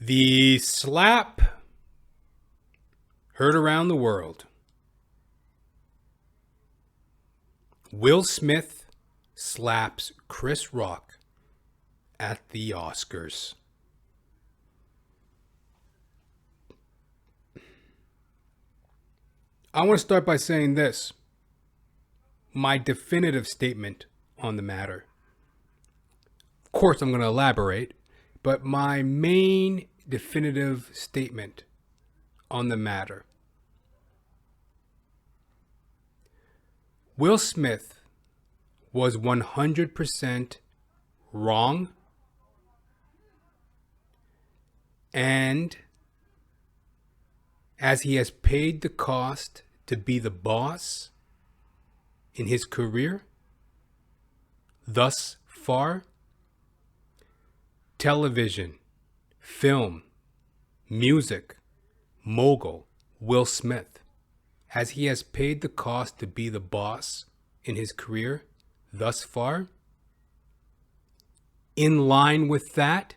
The slap heard around the world. Will Smith slaps Chris Rock at the Oscars. I want to start by saying this. My definitive statement on the matter. Of course, I'm going to elaborate, but my main definitive statement on the matter. Will Smith was 100% wrong, and as he has paid the cost to be the boss in his career thus far, television, film, music, mogul Will Smith, as he has paid the cost to be the boss in his career thus far, in line with that,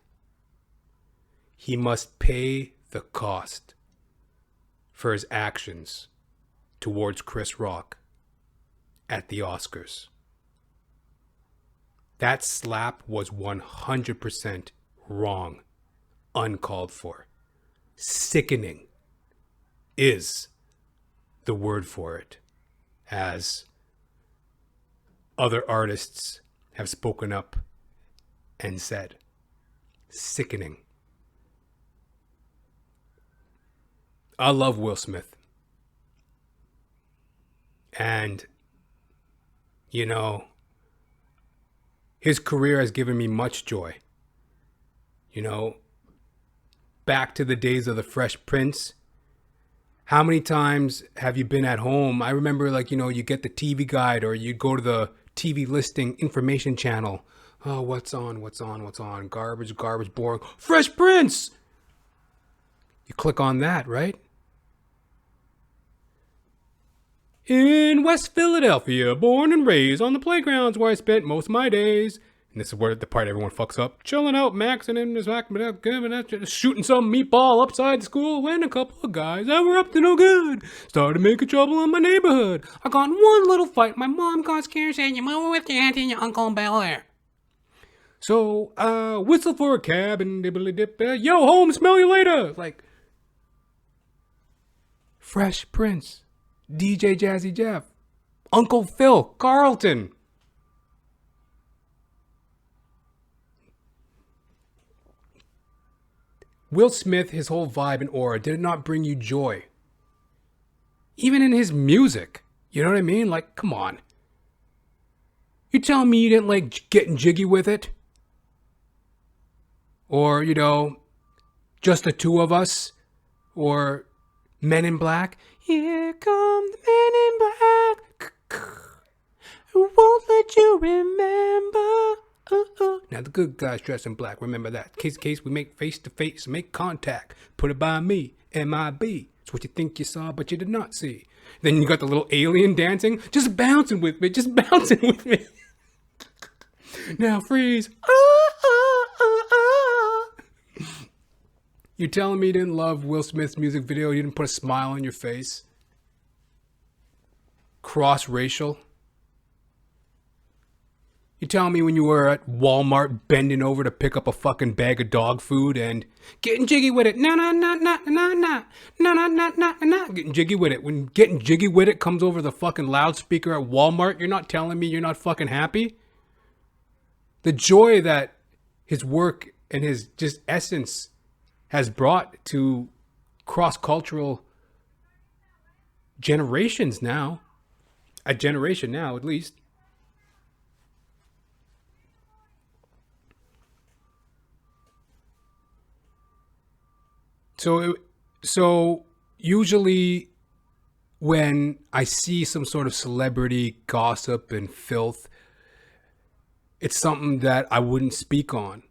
he must pay the cost for his actions towards Chris Rock at the Oscars. That slap was 100% wrong, uncalled for. Sickening is the word for it, as other artists have spoken up and said. Sickening. I love Will Smith. And, you know, his career has given me much joy. You know, back to the days of the Fresh Prince. How many times have you been at home? I remember, like, you know, you get the TV guide or you go to the TV listing information channel. Oh, what's on? Garbage, boring. Fresh Prince! You click on that, right? In West Philadelphia, born and raised on the playgrounds where I spent most of my days. And this is where the part everyone fucks up. Chilling out, maxing in his back, shooting some meatball upside the school when a couple of guys that were up to no good started making trouble in my neighborhood. I got in one little fight. My mom got scared, saying your mama with your auntie and your uncle in Bel Air. So, whistle for a cab and dibbly dip. Yo, home, smell you later. Like, Fresh Prince, DJ Jazzy Jeff, Uncle Phil, Carlton. Will Smith, his whole vibe and aura, did it not bring you joy? Even in his music. You know what I mean? Like, come on. You telling me you didn't like getting jiggy with it? Or, you know, Just the Two of Us? Or Men in Black? Here come the Men in Black. Who won't let you remember? Now the good guys dress in black. Remember that. Case to case, we make face to face, make contact. Put it by me, MIB. It's what you think you saw, but you did not see. Then you got the little alien dancing, just bouncing with me, Now freeze. You're telling me you didn't love Will Smith's music video? You didn't put a smile on your face? Cross-racial? You telling me when you were at Walmart bending over to pick up a fucking bag of dog food and getting jiggy with it? No. Getting jiggy with it. When getting jiggy with it comes over the fucking loudspeaker at Walmart, you're not telling me you're not fucking happy? The joy that his work and his just essence has brought to cross-cultural generations now. A generation now, at least. So usually when I see some sort of celebrity gossip and filth, it's something that I wouldn't speak on.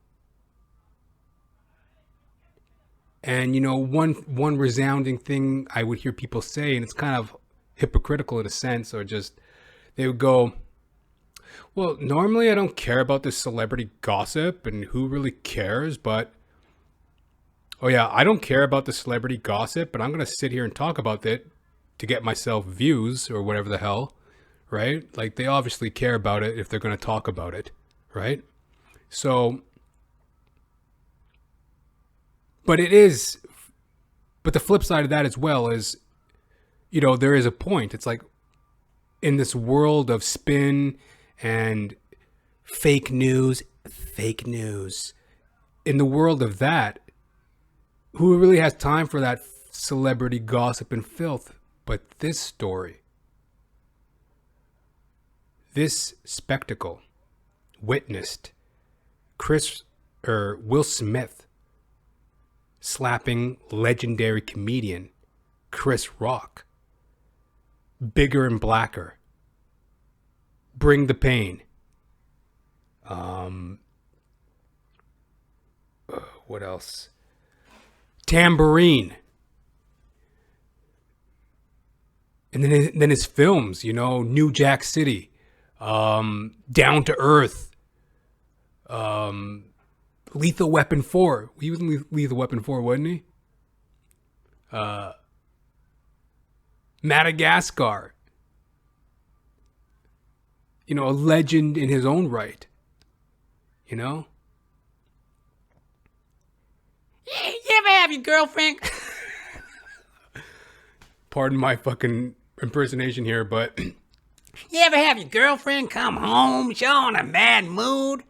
And, you know, one resounding thing I would hear people say, and it's kind of hypocritical in a sense, or just, they would go, well, normally I don't care about this celebrity gossip and who really cares, but Oh yeah, I don't care about the celebrity gossip, but I'm going to sit here and talk about it to get myself views or whatever the hell, right? Like they obviously care about it if they're going to talk about it, right? So, but the flip side of that as well is, there is a point. It's like in this world of spin and fake news, in the world of that, who really has time for that celebrity gossip and filth? But this story, this spectacle witnessed Will Smith slapping legendary comedian Chris Rock. Bigger and blacker. Bring the pain. What else? Tambourine. And then his films, New Jack City, Down to Earth, Lethal Weapon 4. He was in Lethal Weapon 4, wasn't he? Madagascar. A legend in his own right. You ever have your girlfriend? Pardon my fucking impersonation here, but you ever have your girlfriend come home, y'all in a mad mood?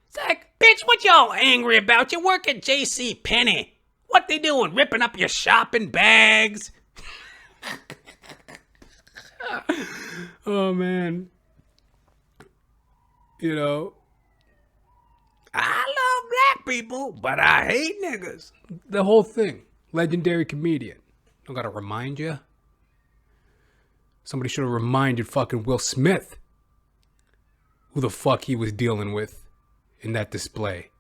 It's like, bitch, what y'all angry about? You work at J.C. Penney. What they doing? Ripping up your shopping bags? Oh, man. I love black people, but I hate niggas. The whole thing. Legendary comedian. Don't gotta remind you. Somebody should have reminded fucking Will Smith who the fuck he was dealing with in that display.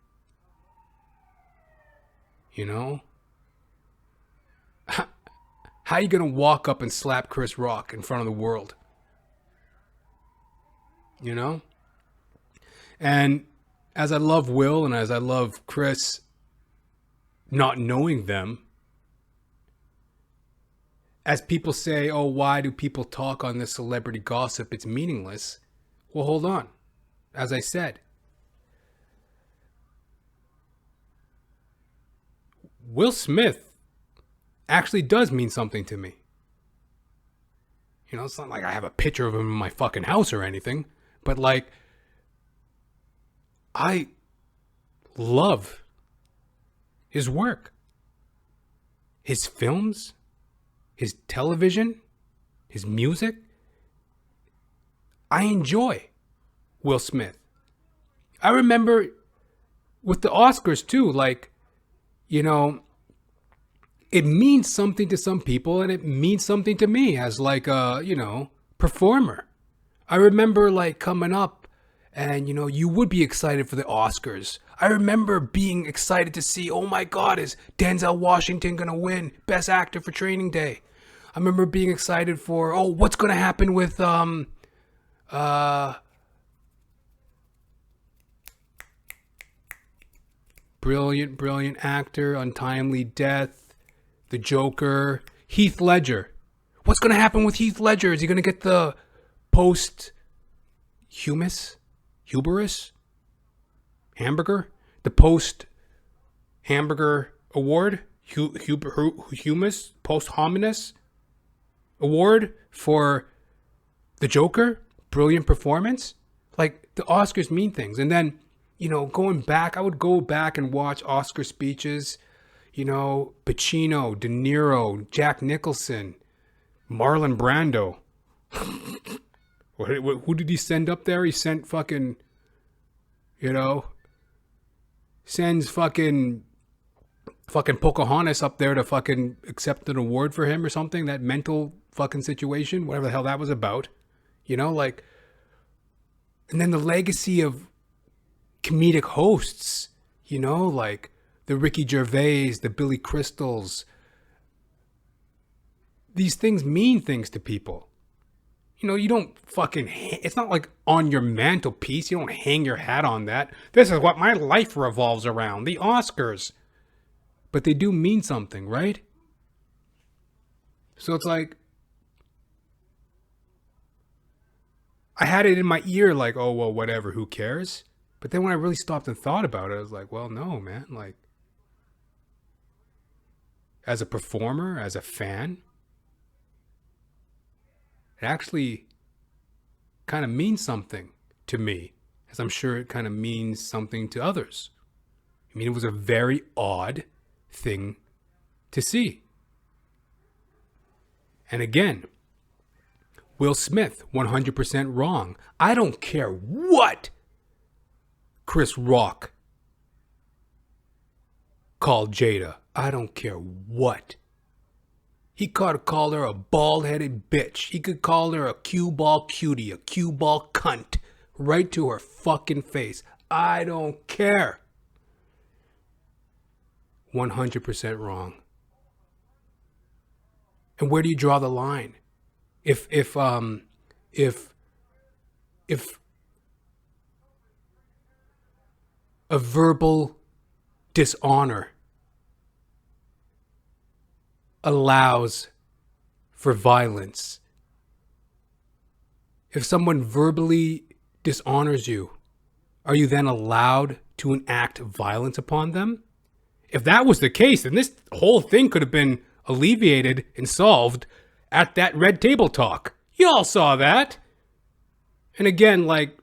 How you gonna walk up and slap Chris Rock in front of the world? And as I love Will and as I love Chris, not knowing them, as people say, oh, why do people talk on this celebrity gossip? It's meaningless. Well, hold on. As I said, Will Smith actually does mean something to me. It's not like I have a picture of him in my fucking house or anything, but like, I love his work, his films, his television, his music. I enjoy Will Smith. I remember with the Oscars too, like, it means something to some people and it means something to me as like a, performer. I remember like coming up and, you would be excited for the Oscars. I remember being excited to see, oh my God, is Denzel Washington going to win Best Actor for Training Day? I remember being excited for, oh, what's going to happen with, brilliant actor, untimely death, the Joker, Heath Ledger. What's going to happen with Heath Ledger? Is he going to get the hubris? Hamburger? The post-hamburger award? Posthumous award for the Joker? Brilliant performance? Like, the Oscars mean things. And then, going back, I would go back and watch Oscar speeches. Pacino, De Niro, Jack Nicholson, Marlon Brando. Who did he send up there? He sent fucking, sends fucking Pocahontas up there to fucking accept an award for him or something. That mental fucking situation, whatever the hell that was about. Like, and then the legacy of comedic hosts, like the Ricky Gervais, the Billy Crystals. These things mean things to people. You don't fucking, it's not like on your mantelpiece. You don't hang your hat on that. This is what my life revolves around, the Oscars. but they do mean something, right? So it's like, I had it in my ear like, oh, well, whatever, who cares? But then when I really stopped and thought about it, I was like, well, no, man. Like, as a performer, as a fan, it actually kind of means something to me, as I'm sure it kind of means something to others. I mean, it was a very odd thing to see. And again, Will Smith, 100% wrong. I don't care what Chris Rock called Jada. I don't care what. He could have called her a bald-headed bitch. He could call her a cue ball cutie, a cue ball cunt, right to her fucking face. I don't care. 100% wrong. And where do you draw the line? If a verbal dishonor allows for violence, if someone verbally dishonors you, are you then allowed to enact violence upon them? If that was the case, then this whole thing could have been alleviated and solved at that red table talk. Y'all saw that. And again, like,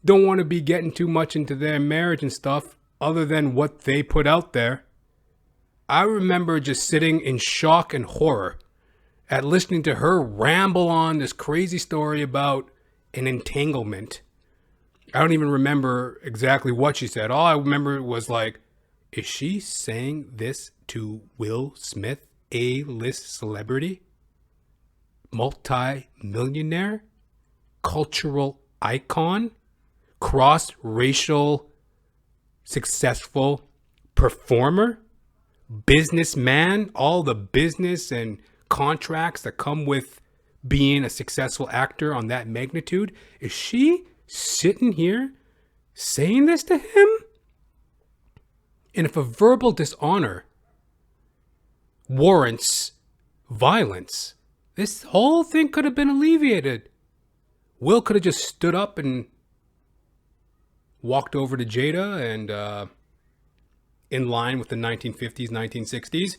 don't want to be getting too much into their marriage and stuff other than what they put out there. I remember just sitting in shock and horror at listening to her ramble on this crazy story about an entanglement. I don't even remember exactly what she said. All I remember was like, is she saying this to Will Smith, A-list celebrity, multi-millionaire, cultural icon, cross-racial, successful performer, businessman, all the business and contracts that come with being a successful actor on that magnitude? Is she sitting here saying this to him? And if a verbal dishonor warrants violence, this whole thing could have been alleviated. Will could have just stood up and walked over to Jada and in line with the 1950s, 1960s.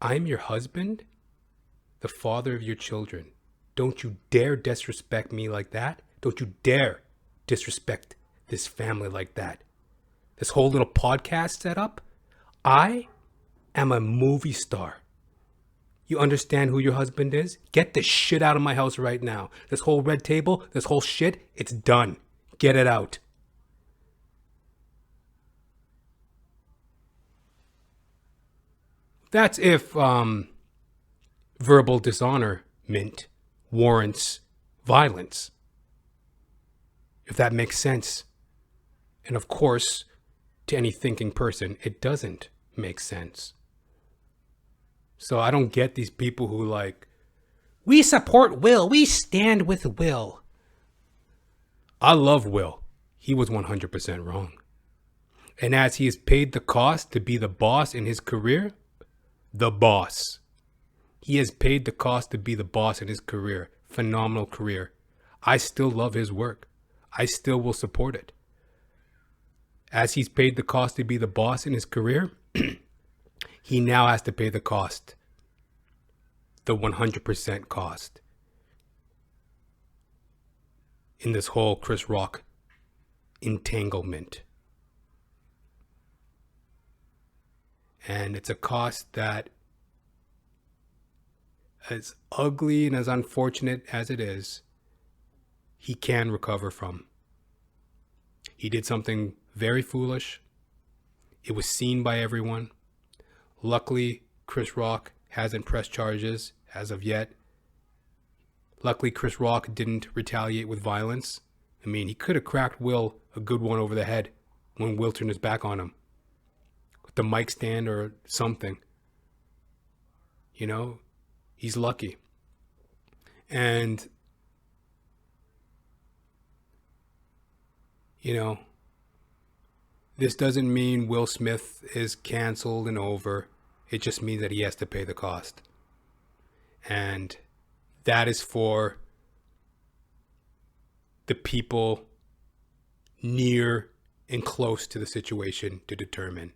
I'm your husband, the father of your children. Don't you dare disrespect me like that. Don't you dare disrespect this family like that. This whole little podcast setup, I am a movie star. You understand who your husband is? Get this shit out of my house right now. This whole red table, this whole shit, it's done. Get it out. That's if verbal dishonorment warrants violence. If that makes sense. And of course, to any thinking person, it doesn't make sense. So I don't get these people who like, we support Will, we stand with Will. I love Will. He was 100% wrong. And as he has paid the cost to be the boss in his career, the boss. He has paid the cost to be the boss in his career. Phenomenal career. I still love his work. I still will support it. As he's paid the cost to be the boss in his career, he now has to pay the cost. The 100% cost. In this whole Chris Rock entanglement. And it's a cost that, as ugly and as unfortunate as it is, he can recover from. He did something very foolish. It was seen by everyone. Luckily, Chris Rock hasn't pressed charges as of yet. Luckily, Chris Rock didn't retaliate with violence. I mean, he could have cracked Will a good one over the head when Will turned his back on him. With the mic stand or something. You know, he's lucky. And, you know, This doesn't mean Will Smith is canceled and over. It just means that he has to pay the cost. And that is for the people near and close to the situation to determine.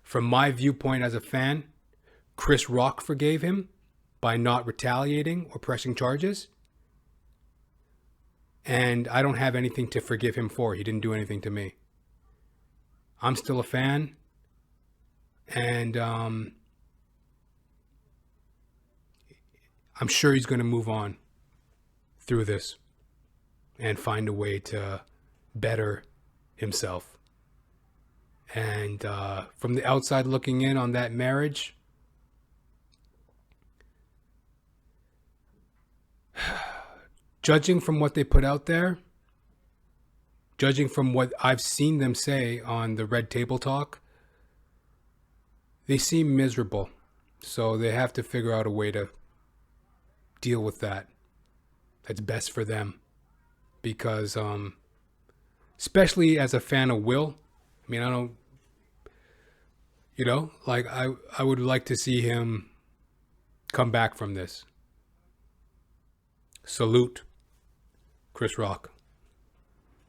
From my viewpoint as a fan, Chris Rock forgave him by not retaliating or pressing charges. And I don't have anything to forgive him for. He didn't do anything to me. I'm still a fan. And I'm sure he's going to move on through this and find a way to better himself. And from the outside looking in on that marriage, judging from what they put out there, judging from what I've seen them say on the Red Table Talk, they seem miserable. So they have to figure out a way to deal with that. That's best for them. Because, especially as a fan of Will, I mean, I don't, like I would like to see him come back from this. Salute, Chris Rock.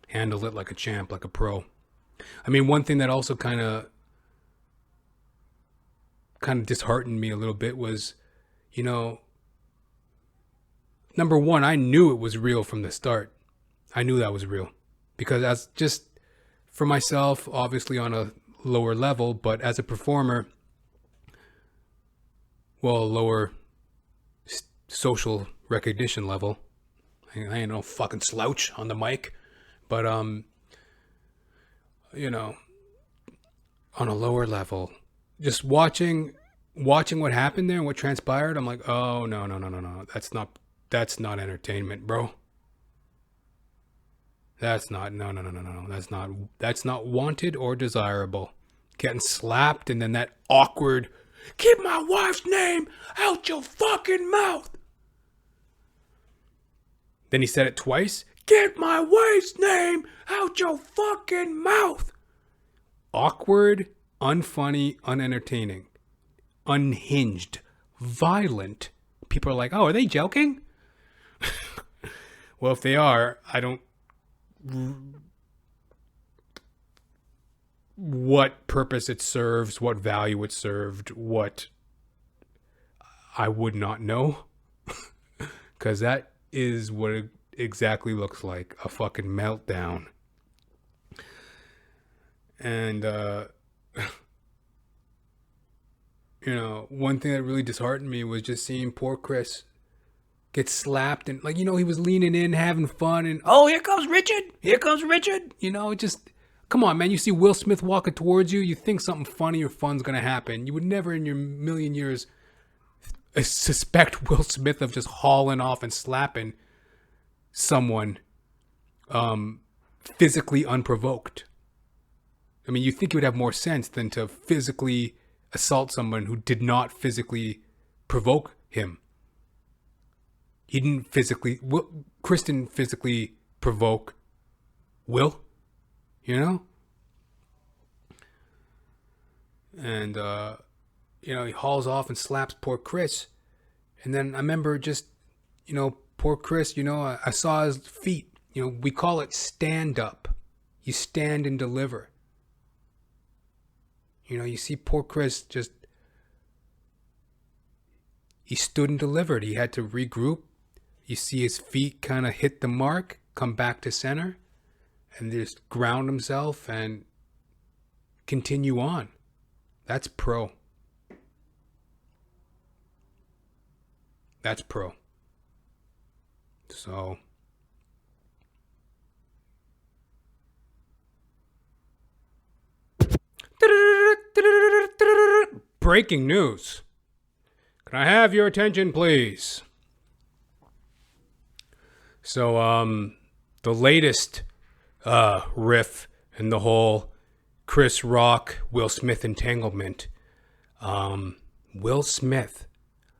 Handled it like a champ, like a pro. I mean, one thing that also kind of disheartened me a little bit was, number one, I knew it was real from the start. I knew that was real. Because as just for myself, obviously on a lower level, but as a performer, well, lower social recognition level. I ain't no fucking slouch on the mic. But, on a lower level, just watching what happened there and what transpired, I'm like, oh, no. That's not entertainment, bro. That's not wanted or desirable. Getting slapped and then that awkward, keep my wife's name out your fucking mouth. Then he said it twice. Get my wife's name out your fucking mouth. Awkward, unfunny, unentertaining, unhinged, violent. People are like, oh, are they joking? Well, if they are, I don't... What purpose it serves, what value it served, what... I would not know. Because that is what it exactly looks like, a fucking meltdown. And one thing that really disheartened me was just seeing poor Chris get slapped and he was leaning in, having fun, and oh, here comes Richard, just come on, man. You see Will Smith walking towards you, you think something funny or fun's gonna happen. You would never in your million years suspect Will Smith of just hauling off and slapping someone physically unprovoked. I mean, you think it would have more sense than to physically assault someone who did not physically provoke him. Chris didn't physically provoke Will, And, he hauls off and slaps poor Chris. And then I remember just, poor Chris, I saw his feet. We call it stand up. You stand and deliver. You see poor Chris just, he stood and delivered. He had to regroup. You see his feet kind of hit the mark, come back to center, and just ground himself and continue on. That's pro. That's pro. So... Breaking news. Can I have your attention, please? So, the latest riff in the whole Chris Rock, Will Smith entanglement. Will Smith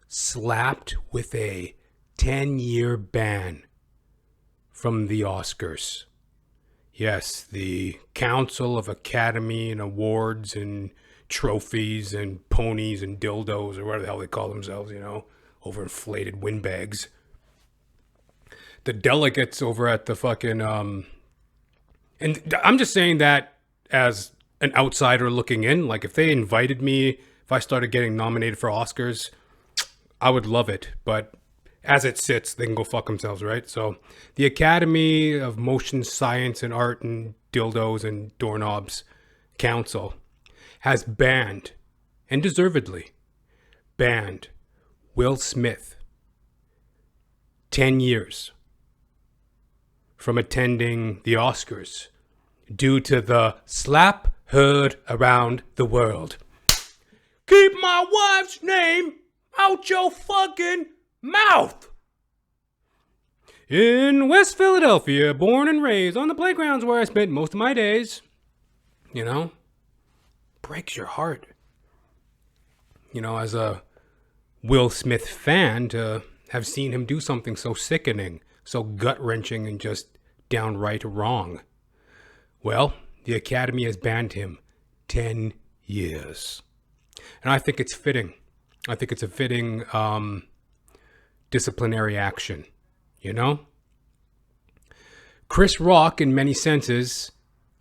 slapped with a 10-year ban from the Oscars. Yes, the Council of Academy and Awards and trophies and ponies and dildos or whatever the hell they call themselves, overinflated windbags. The delegates over at the fucking, and I'm just saying that as an outsider looking in. Like, if they invited me, if I started getting nominated for Oscars, I would love it. But as it sits, they can go fuck themselves, right? So the Academy of Motion Science and Art and Dildos and Doorknobs Council has banned, and deservedly banned, Will Smith 10 years from attending the Oscars due to the slap heard around the world. Keep my wife's name out your fucking mouth. In West Philadelphia, born and raised on the playgrounds where I spent most of my days, breaks your heart. As a Will Smith fan, to have seen him do something so sickening, so gut-wrenching, and just downright wrong. Well, the Academy has banned him 10 years. And I think it's fitting. I think it's a fitting disciplinary action, Chris Rock, in many senses,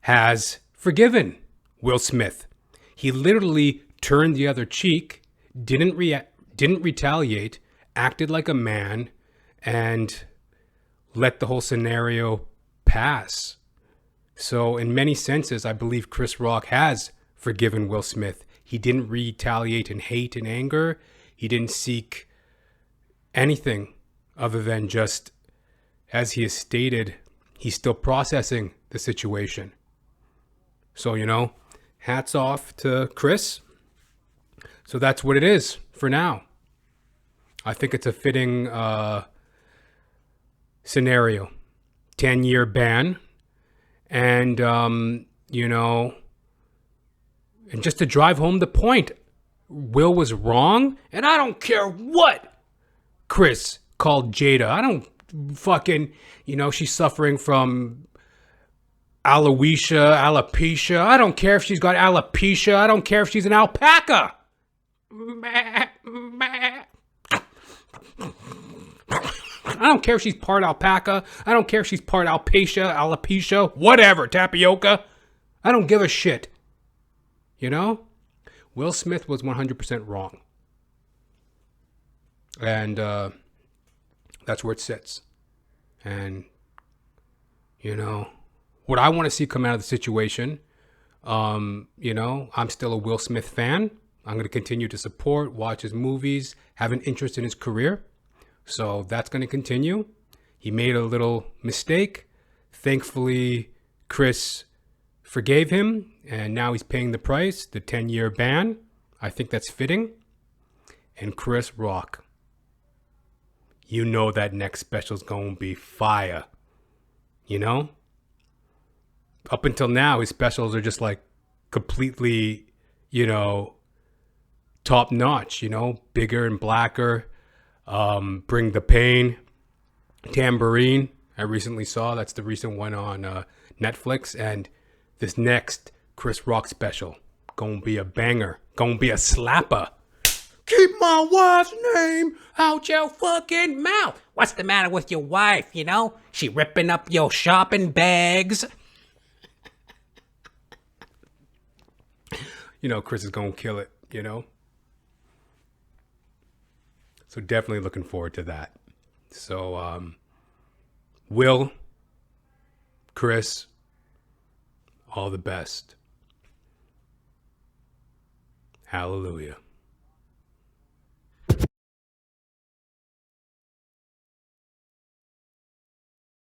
has forgiven Will Smith. He literally turned the other cheek, didn't retaliate, acted like a man, and let the whole scenario pass. So in many senses, I believe Chris Rock has forgiven Will Smith. He didn't retaliate in hate and anger. He didn't seek anything other than just, as he has stated, he's still processing the situation. So, hats off to Chris. So that's what it is for now. I think it's a fitting scenario. 10-year ban. And, and just to drive home the point, Will was wrong. And I don't care what Chris called Jada. I don't fucking, she's suffering from alopecia. I don't care if she's got alopecia. I don't care if she's an alpaca. I don't care if she's part alpaca. I don't care if she's part alopecia, whatever, tapioca. I don't give a shit. Will Smith was 100% wrong. And that's where it sits. And, what I want to see come out of the situation, I'm still a Will Smith fan. I'm going to continue to support, watch his movies, have an interest in his career. So that's going to continue. He made a little mistake. Thankfully, Chris forgave him, and now he's paying the price, the 10-year ban. I think that's fitting. And Chris Rock, that next special's going to be fire. Up until now, his specials are just like completely, top notch, bigger and blacker. Bring the Pain, Tambourine, I recently saw. That's the recent one on Netflix. And this next Chris Rock special, gonna be a banger, gonna be a slapper. Keep my wife's name out your fucking mouth. What's the matter with your wife, She ripping up your shopping bags. Chris is gonna kill it, So definitely looking forward to that. So, Will, Chris, all the best. Hallelujah.